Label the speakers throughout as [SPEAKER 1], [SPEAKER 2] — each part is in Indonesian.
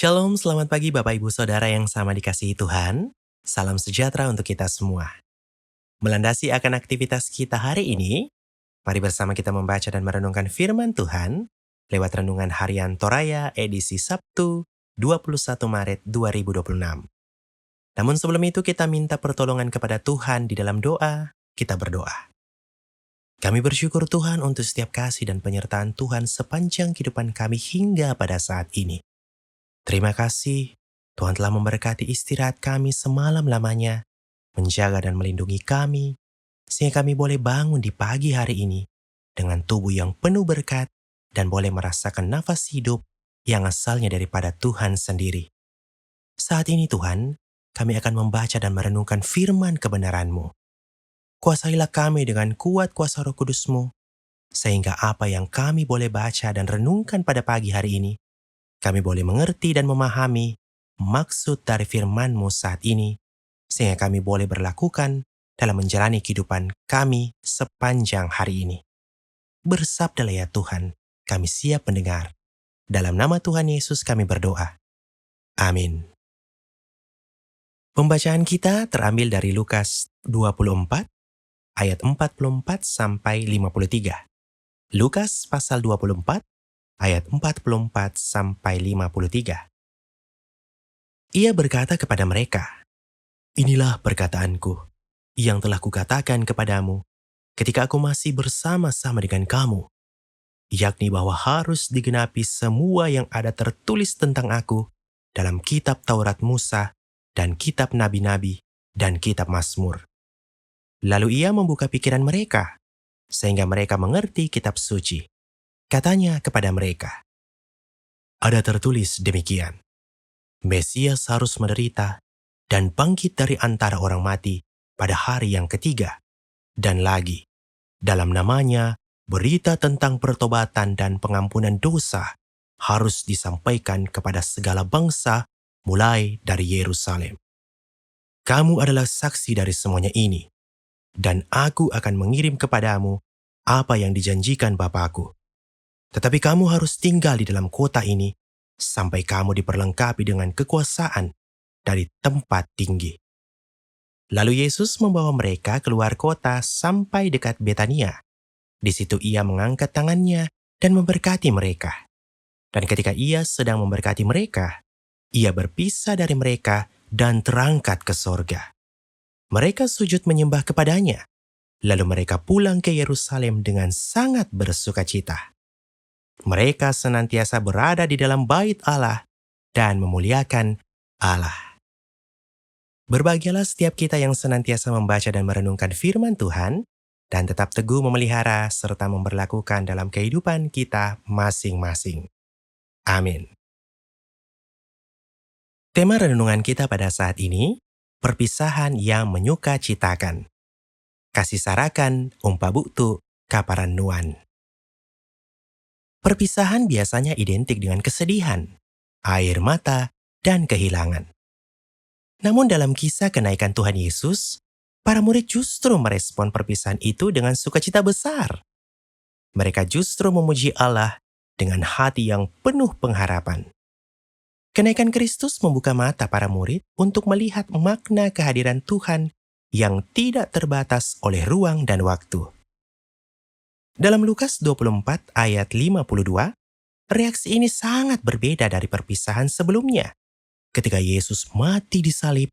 [SPEAKER 1] Shalom, selamat pagi Bapak Ibu Saudara yang sama dikasihi Tuhan. Salam sejahtera untuk kita semua. Melandasi akan aktivitas kita hari ini, mari bersama kita membaca dan merenungkan firman Tuhan lewat renungan harian Toraya edisi Sabtu 21 Maret 2026. Namun sebelum itu kita minta pertolongan kepada Tuhan di dalam doa, kita berdoa. Kami bersyukur Tuhan untuk setiap kasih dan penyertaan Tuhan sepanjang kehidupan kami hingga pada saat ini. Terima kasih, Tuhan telah memberkati istirahat kami semalam lamanya, menjaga dan melindungi kami, sehingga kami boleh bangun di pagi hari ini dengan tubuh yang penuh berkat dan boleh merasakan nafas hidup yang asalnya daripada Tuhan sendiri. Saat ini Tuhan, kami akan membaca dan merenungkan firman kebenaran-Mu. Kuasailah kami dengan kuat kuasa Roh Kudus-Mu, sehingga apa yang kami boleh baca dan renungkan pada pagi hari ini, kami boleh mengerti dan memahami maksud dari firman-Mu saat ini, sehingga kami boleh berlakukan dalam menjalani kehidupan kami sepanjang hari ini. Bersabdalah ya Tuhan, kami siap mendengar. Dalam nama Tuhan Yesus kami berdoa. Amin. Pembacaan kita terambil dari Lukas 24, ayat 44 sampai 53. Lukas pasal 24, ayat 44 sampai 53. Ia berkata kepada mereka, "Inilah perkataanku yang telah kukatakan kepadamu ketika aku masih bersama-sama dengan kamu, yakni bahwa harus digenapi semua yang ada tertulis tentang aku dalam kitab Taurat Musa dan kitab Nabi-Nabi dan kitab Mazmur." Lalu ia membuka pikiran mereka, sehingga mereka mengerti kitab suci. Katanya kepada mereka, "Ada tertulis demikian, Mesias harus menderita dan bangkit dari antara orang mati pada hari yang ketiga. Dan lagi, dalam namanya, berita tentang pertobatan dan pengampunan dosa harus disampaikan kepada segala bangsa mulai dari Yerusalem. Kamu adalah saksi dari semuanya ini, dan aku akan mengirim kepadamu apa yang dijanjikan Bapakku. Tetapi kamu harus tinggal di dalam kota ini sampai kamu diperlengkapi dengan kekuasaan dari tempat tinggi." Lalu Yesus membawa mereka keluar kota sampai dekat Betania. Di situ ia mengangkat tangannya dan memberkati mereka. Dan ketika ia sedang memberkati mereka, ia berpisah dari mereka dan terangkat ke sorga. Mereka sujud menyembah kepadanya. Lalu mereka pulang ke Yerusalem dengan sangat bersukacita. Mereka senantiasa berada di dalam bait Allah dan memuliakan Allah. Berbahagialah setiap kita yang senantiasa membaca dan merenungkan firman Tuhan dan tetap teguh memelihara serta memberlakukan dalam kehidupan kita masing-masing. Amin. Tema renungan kita pada saat ini, perpisahan yang menyukacitakan. Kasisarakan umpabuktu kaparan nuan. Perpisahan biasanya identik dengan kesedihan, air mata, dan kehilangan. Namun dalam kisah kenaikan Tuhan Yesus, para murid justru merespon perpisahan itu dengan sukacita besar. Mereka justru memuji Allah dengan hati yang penuh pengharapan. Kenaikan Kristus membuka mata para murid untuk melihat makna kehadiran Tuhan yang tidak terbatas oleh ruang dan waktu. Dalam Lukas 24 ayat 52, reaksi ini sangat berbeda dari perpisahan sebelumnya, ketika Yesus mati di salib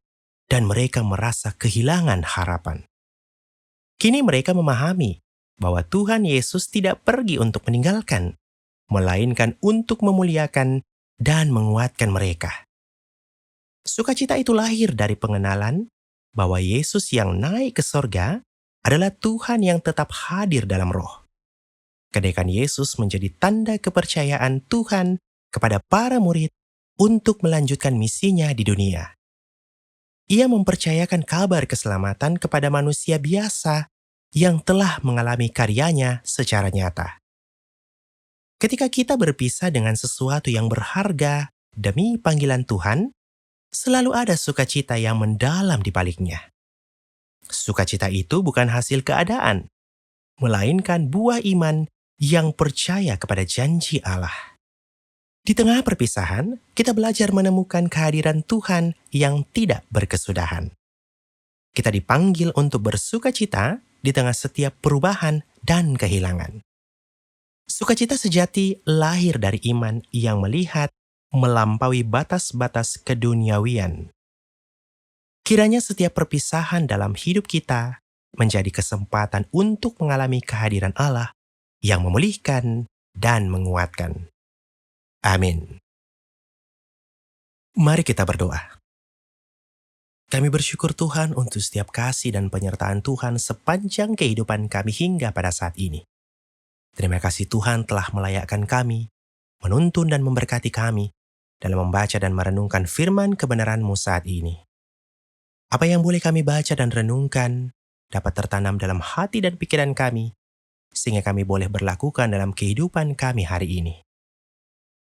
[SPEAKER 1] dan mereka merasa kehilangan harapan. Kini mereka memahami bahwa Tuhan Yesus tidak pergi untuk meninggalkan, melainkan untuk memuliakan dan menguatkan mereka. Sukacita itu lahir dari pengenalan bahwa Yesus yang naik ke sorga adalah Tuhan yang tetap hadir dalam roh. Kenaikan Yesus menjadi tanda kepercayaan Tuhan kepada para murid untuk melanjutkan misinya di dunia. Ia mempercayakan kabar keselamatan kepada manusia biasa yang telah mengalami karyanya secara nyata. Ketika kita berpisah dengan sesuatu yang berharga demi panggilan Tuhan, selalu ada sukacita yang mendalam di baliknya. Sukacita itu bukan hasil keadaan, melainkan buah iman yang percaya kepada janji Allah. Di tengah perpisahan, kita belajar menemukan kehadiran Tuhan yang tidak berkesudahan. Kita dipanggil untuk bersuka cita di tengah setiap perubahan dan kehilangan. Sukacita sejati lahir dari iman yang melihat melampaui batas-batas keduniawian. Kiranya setiap perpisahan dalam hidup kita menjadi kesempatan untuk mengalami kehadiran Allah yang memulihkan dan menguatkan. Amin. Mari kita berdoa. Kami bersyukur Tuhan untuk setiap kasih dan penyertaan Tuhan sepanjang kehidupan kami hingga pada saat ini. Terima kasih Tuhan telah melayakkan kami, menuntun dan memberkati kami dalam membaca dan merenungkan firman kebenaran-Mu saat ini. Apa yang boleh kami baca dan renungkan dapat tertanam dalam hati dan pikiran kami, sehingga kami boleh berlakukan dalam kehidupan kami hari ini.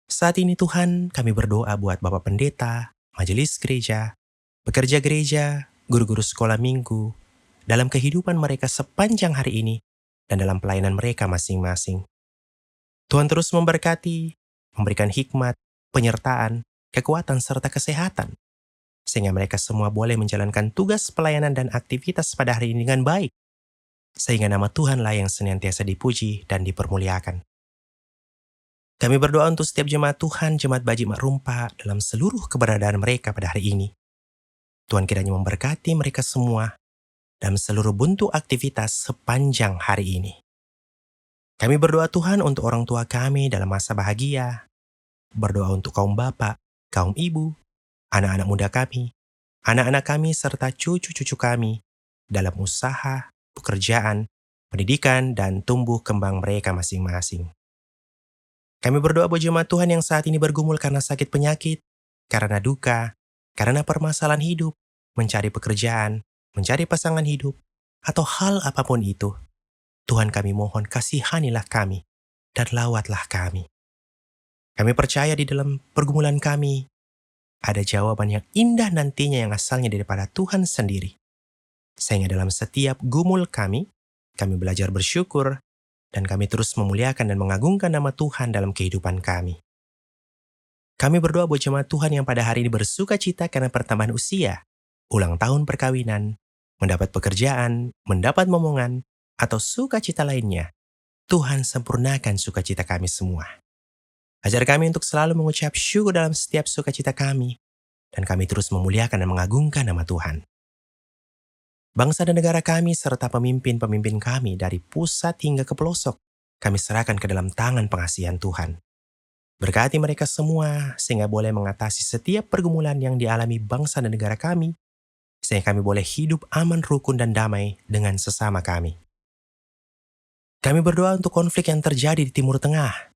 [SPEAKER 1] Saat ini Tuhan, kami berdoa buat Bapak Pendeta, majelis gereja, pekerja gereja, guru-guru sekolah minggu, dalam kehidupan mereka sepanjang hari ini, dan dalam pelayanan mereka masing-masing. Tuhan terus memberkati, memberikan hikmat, penyertaan, kekuatan, serta kesehatan, sehingga mereka semua boleh menjalankan tugas pelayanan dan aktivitas pada hari ini dengan baik, sehingga nama Tuhanlah yang senantiasa dipuji dan dipermuliakan. Kami berdoa untuk setiap jemaat Tuhan, jemaat Baji Mak Rumpa dalam seluruh keberadaan mereka pada hari ini. Tuhan kiranya memberkati mereka semua dalam seluruh bentuk aktivitas sepanjang hari ini. Kami berdoa Tuhan untuk orang tua kami dalam masa bahagia, berdoa untuk kaum bapak, kaum ibu, anak-anak muda kami, anak-anak kami serta cucu-cucu kami dalam usaha, pekerjaan, pendidikan, dan tumbuh kembang mereka masing-masing. Kami berdoa buat jemaat Tuhan yang saat ini bergumul karena sakit penyakit, karena duka, karena permasalahan hidup, mencari pekerjaan, mencari pasangan hidup, atau hal apapun itu. Tuhan kami mohon kasihanilah kami dan lawatlah kami. Kami percaya di dalam pergumulan kami, ada jawaban yang indah nantinya yang asalnya daripada Tuhan sendiri. Sehingga dalam setiap gumul kami belajar bersyukur, dan kami terus memuliakan dan mengagungkan nama Tuhan dalam kehidupan kami. Kami berdoa buat jemaat Tuhan yang pada hari ini bersuka cita karena pertambahan usia, ulang tahun perkawinan, mendapat pekerjaan, mendapat momongan, atau sukacita lainnya. Tuhan sempurnakan sukacita kami semua. Ajar kami untuk selalu mengucap syukur dalam setiap sukacita kami, dan kami terus memuliakan dan mengagungkan nama Tuhan. Bangsa dan negara kami serta pemimpin-pemimpin kami dari pusat hingga ke pelosok, kami serahkan ke dalam tangan pengasihan Tuhan. Berkati mereka semua sehingga boleh mengatasi setiap pergumulan yang dialami bangsa dan negara kami, sehingga kami boleh hidup aman, rukun, dan damai dengan sesama kami. Kami berdoa untuk konflik yang terjadi di Timur Tengah.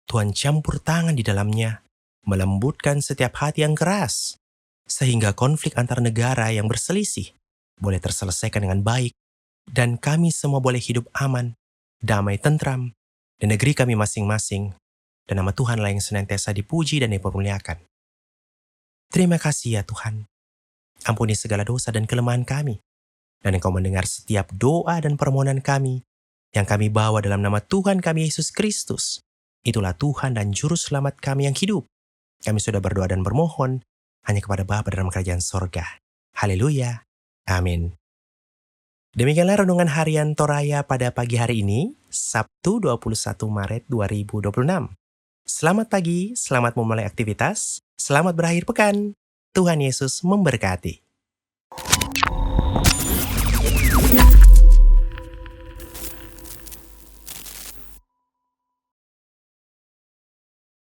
[SPEAKER 1] Tuhan campur tangan di dalamnya, melembutkan setiap hati yang keras, sehingga konflik antar negara yang berselisih boleh terselesaikan dengan baik, dan kami semua boleh hidup aman, damai, tentram, di negeri kami masing-masing, dan nama Tuhanlah yang senantiasa dipuji dan dipermuliakan. Terima kasih ya Tuhan. Ampuni segala dosa dan kelemahan kami, dan Engkau mendengar setiap doa dan permohonan kami, yang kami bawa dalam nama Tuhan kami Yesus Kristus. Itulah Tuhan dan Juru Selamat kami yang hidup. Kami sudah berdoa dan bermohon hanya kepada Bapa dalam kerajaan sorga. Haleluya. Amin. Demikianlah renungan harian Toraya pada pagi hari ini, Sabtu 21 Maret 2026. Selamat pagi, selamat memulai aktivitas, selamat berakhir pekan. Tuhan Yesus memberkati.